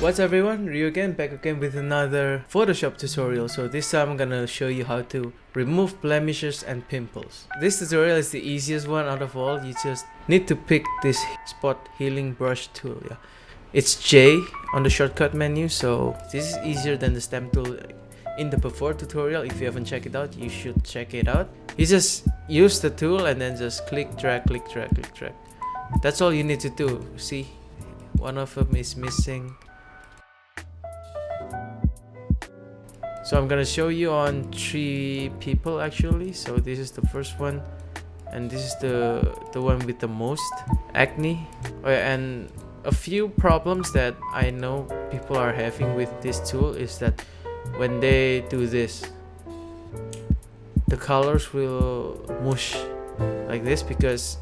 What's up everyone, Ryu again, back again with another Photoshop tutorial. So this time I'm gonna show you how to remove blemishes and pimples. This tutorial is the easiest one out of all. You just need to pick this spot healing brush tool. Yeah, it's J on the shortcut menu, so this is easier than the stamp tool in the before tutorial. If you haven't checked it out, you should check it out. You just use the tool and then just click, drag, click, drag, click, drag. That's all you need to do. See, one of them is missing. So I'm gonna show you on 3 people actually. So this is the first one, and this is the one with the most acne. And a few problems that I know people are having with this tool is that when they do this, the colors will mush like this because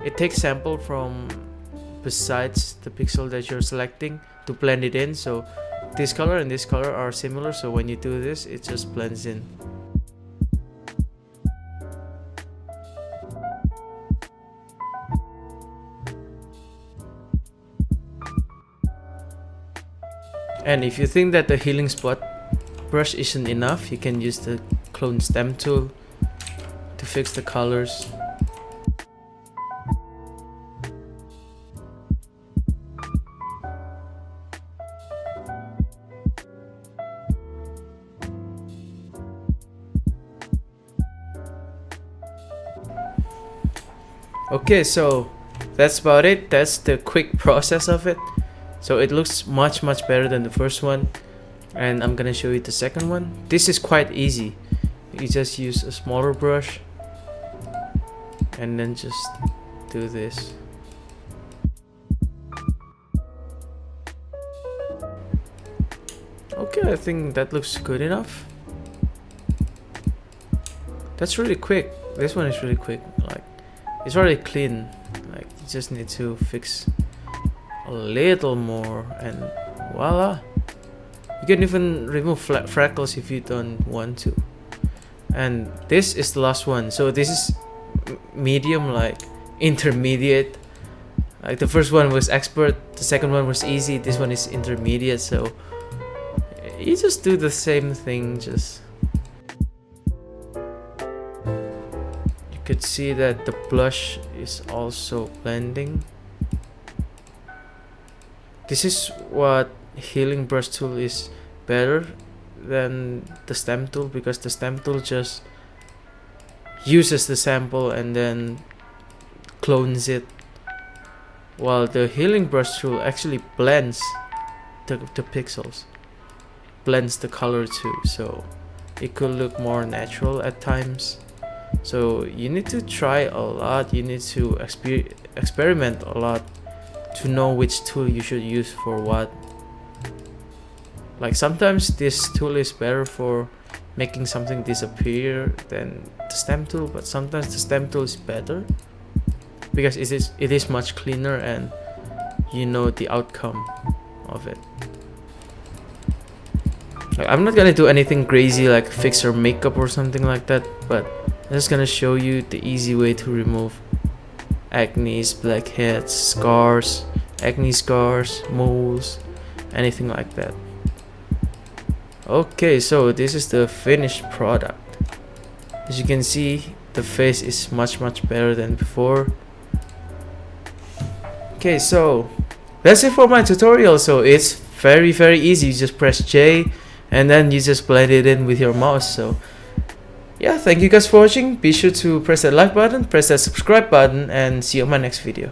it takes sample from besides the pixel that you're selecting to blend it in. So this color and this color are similar, so when you do this, it just blends in. And if you think that the healing spot brush isn't enough, you can use the clone stamp tool to fix the colors. Okay, so that's about it. That's the quick process of it. So it looks much better than the first one, and I'm gonna show you the second one. This is quite easy. You just use a smaller brush and then just do this. Okay, I think that looks good enough. That's really quick. This one is really quick. Like, it's already clean. Like, you just need to fix a little more and voila. You can even remove freckles if you don't want to. And this is the last one. So this is medium, like intermediate. Like the first one was expert, the second one was easy, this one is intermediate. So you just do the same thing, just could see that the blush is also blending. This is what healing brush tool is better than the stamp tool, because the stamp tool just uses the sample and then clones it, while the healing brush tool actually blends the pixels, blends the color too, so it could look more natural at times. So you need to try a lot, you need to experiment a lot to know which tool you should use for what. Like sometimes this tool is better for making something disappear than the stamp tool, but sometimes the stamp tool is better because it is much cleaner and you know the outcome of it. Like, I'm not gonna do anything crazy like fix your makeup or something like that, but I'm just gonna show you the easy way to remove acne, blackheads, scars, acne scars, moles, anything like that. Okay, so this is the finished product. As you can see, the face is much better than before. Okay, so that's it for my tutorial. So it's very easy. You just press J and then you just blend it in with your mouse. So yeah, thank you guys for watching. Be sure to press that like button, press that subscribe button, and see you on my next video.